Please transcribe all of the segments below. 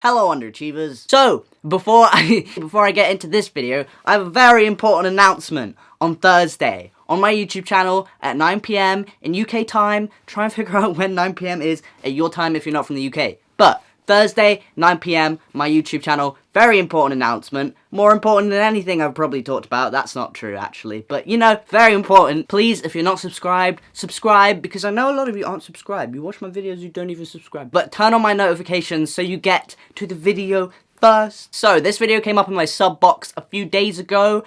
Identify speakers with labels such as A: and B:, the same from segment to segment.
A: Hello underachievers. So, before I get into this video, I have a very important announcement on Thursday on my YouTube channel at 9 PM in UK time. Try and figure out when 9 PM is at your time if you're not from the UK. But Thursday, 9 PM, my YouTube channel. Very important announcement. More important than anything I've probably talked about. That's not true, actually. But, you know, very important. Please, if you're not subscribed, subscribe. Because I know a lot of you aren't subscribed. You watch my videos, you don't even subscribe. But turn on my notifications so you get to the video first. So, this video came up in my sub box a few days ago.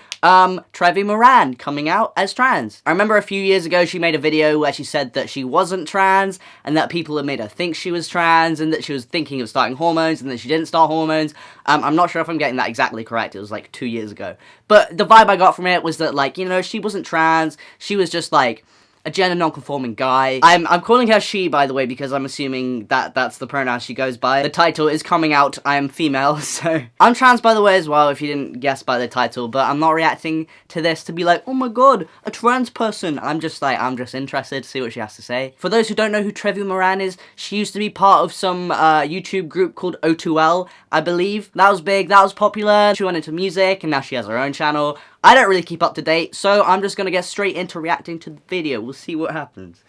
A: Trevi Moran coming out as trans. I remember a few years ago she made a video where she said that she wasn't trans and that people had made her think she was trans and that she was thinking of starting hormones and that she didn't start hormones. I'm not sure if I'm getting that exactly correct. It was like 2 years ago. But the vibe I got from it was that, like, you know, she wasn't trans. She was just like a gender non-conforming guy. I'm calling her she, by the way, because I'm assuming that that's the pronoun she goes by. The title is coming out, I am female, so I'm trans, by the way, as well, if you didn't guess by the title, but I'm not reacting to this to be like, oh my god, a trans person. I'm just interested to see what she has to say. For those who don't know who Trevi Moran is, she used to be part of some YouTube group called O2L, I believe. That was big, that was popular. She went into music, and now she has her own channel. I don't really keep up to date, so I'm just gonna get straight into reacting to the video. We'll see what happens.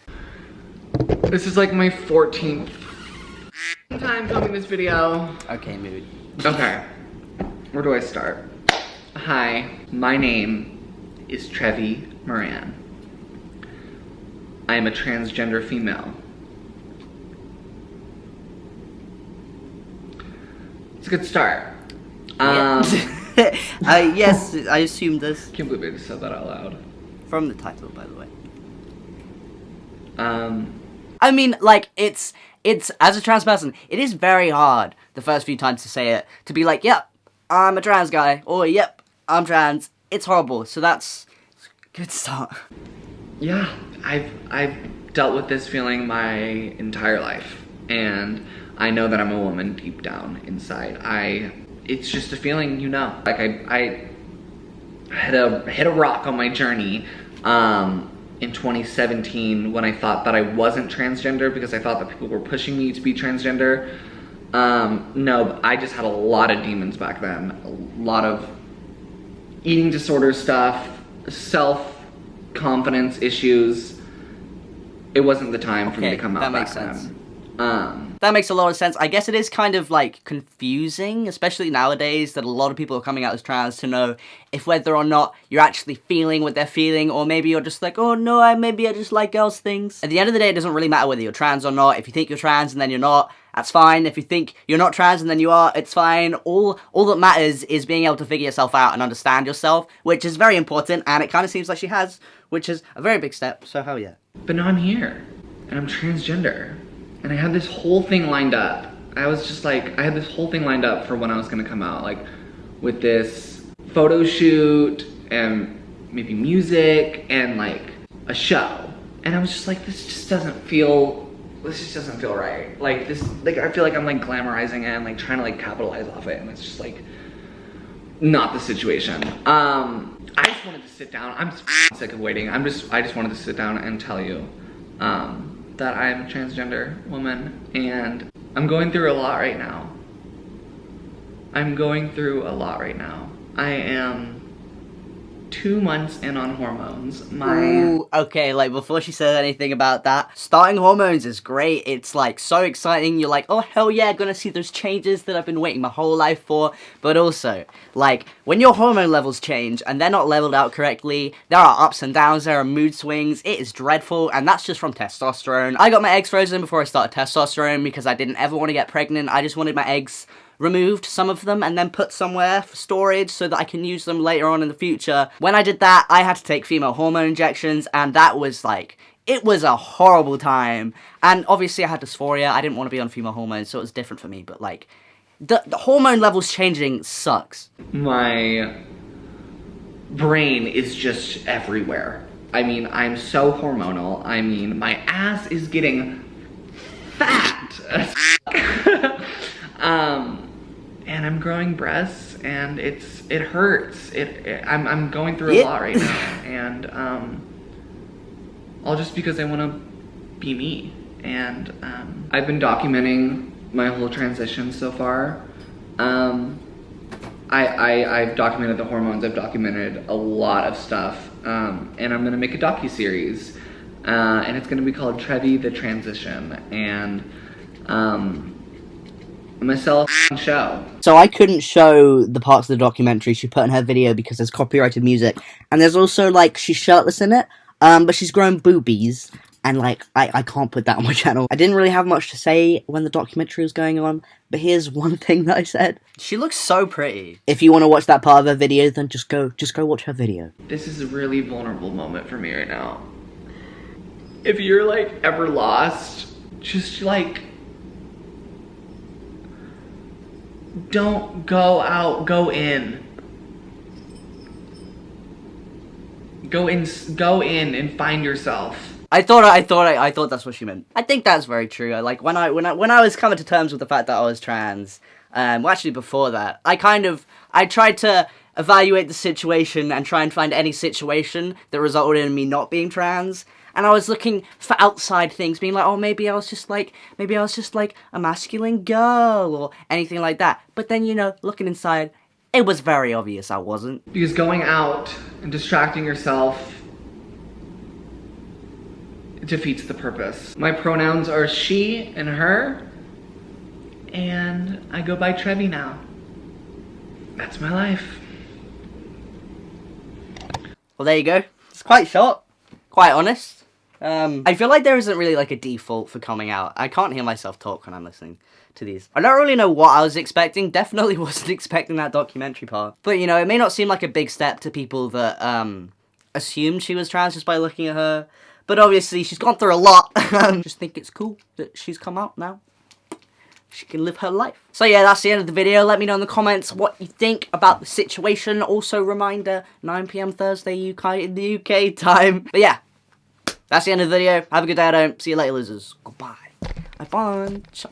B: This is like my 14th time filming this video.
A: Okay, mood.
B: Okay, where do I start? Hi, my name is Trevi Moran. I am a transgender female. It's a good start.
A: Yes, I assumed this.
B: Can't believe I just said that out loud.
A: From the title, by the way. I mean, like, it's, as a trans person, it is very hard, the first few times to say it, to be like, yep, I'm a trans guy, or yep, I'm trans. It's horrible, so that's a good start.
B: Yeah, I've dealt with this feeling my entire life, and I know that I'm a woman deep down inside. It's just a feeling, you know. Like, I hit a rock on my journey in 2017 when I thought that I wasn't transgender because I thought that people were pushing me to be transgender. No, but I just had a lot of demons back then. A lot of eating disorder stuff, self-confidence issues. It wasn't the time for me to come out back then.
A: That makes a lot of sense. I guess it is kind of, like, confusing, especially nowadays, that a lot of people are coming out as trans to know if whether or not you're actually feeling what they're feeling, or maybe you're just like, oh no, maybe I just like girls' things. At the end of the day, it doesn't really matter whether you're trans or not. If you think you're trans and then you're not, that's fine. If you think you're not trans and then you are, it's fine. All that matters is being able to figure yourself out and understand yourself, which is very important, and it kind of seems like she has, which is a very big step, so hell yeah.
B: But now I'm here, and I'm transgender. And I had this whole thing lined up. I had this whole thing lined up for when I was gonna come out, like with this photo shoot and maybe music and like a show. And I was just like, this just doesn't feel right. Like I feel like I'm like glamorizing it and like trying to like capitalize off it, and it's just like not the situation. I just wanted to sit down. I'm sick of waiting. I just wanted to sit down and tell you that I'm a transgender woman, and I'm going through a lot right now. I am 2 months in on hormones.
A: Ooh, okay, like, before she says anything about that, starting hormones is great. It's, like, so exciting. You're like, oh, hell yeah, gonna see those changes that I've been waiting my whole life for. But also, like, when your hormone levels change and they're not leveled out correctly, there are ups and downs, there are mood swings. It is dreadful, and that's just from testosterone. I got my eggs frozen before I started testosterone because I didn't ever want to get pregnant. I just wanted my eggs removed, some of them, and then put somewhere for storage so that I can use them later on in the future. When I did that, I had to take female hormone injections, and that was like, it was a horrible time. And obviously I had dysphoria. I didn't want to be on female hormones, so it was different for me, but like, the hormone levels changing sucks.
B: My brain is just everywhere. I mean, I'm so hormonal. I mean, my ass is getting fat as and I'm growing breasts, and it hurts. I'm going through a lot right now, and all just because I want to be me. And I've been documenting my whole transition so far. I've documented the hormones. I've documented a lot of stuff, and I'm gonna make a docu-series, and it's gonna be called Trevi the Transition, and I'm gonna sell a show.
A: So I couldn't show the parts of the documentary she put in her video because there's copyrighted music, and there's also, like, she's shirtless in it, but she's grown boobies, and, like, I can't put that on my channel. I didn't really have much to say when the documentary was going on, but here's one thing that I said. She looks so pretty. If you want to watch that part of her video, then just go watch her video.
B: This is a really vulnerable moment for me right now. If you're, like, ever lost, just, like, don't go out, go in. Go in and find yourself.
A: I thought that's what she meant. I think that's very true. Like when I was coming to terms with the fact that I was trans, well, actually before that, I tried to evaluate the situation and try and find any situation that resulted in me not being trans. And I was looking for outside things, being like, oh, maybe I was just like a masculine girl or anything like that. But then, you know, looking inside, it was very obvious I wasn't.
B: Because going out and distracting yourself defeats the purpose. My pronouns are she and her, and I go by Trevi now. That's my life.
A: Well, there you go. It's quite short, quite honest. I feel like there isn't really like a default for coming out. I can't hear myself talk when I'm listening to these. I don't really know what I was expecting. Definitely wasn't expecting that documentary part. But, you know, it may not seem like a big step to people that assumed she was trans just by looking at her. But obviously, she's gone through a lot. Just think it's cool that she's come out now. She can live her life. So yeah, that's the end of the video. Let me know in the comments what you think about the situation. Also, reminder, 9 PM Thursday in the UK time. But yeah, that's the end of the video. Have a good day, See you later, losers. Goodbye. A bunch.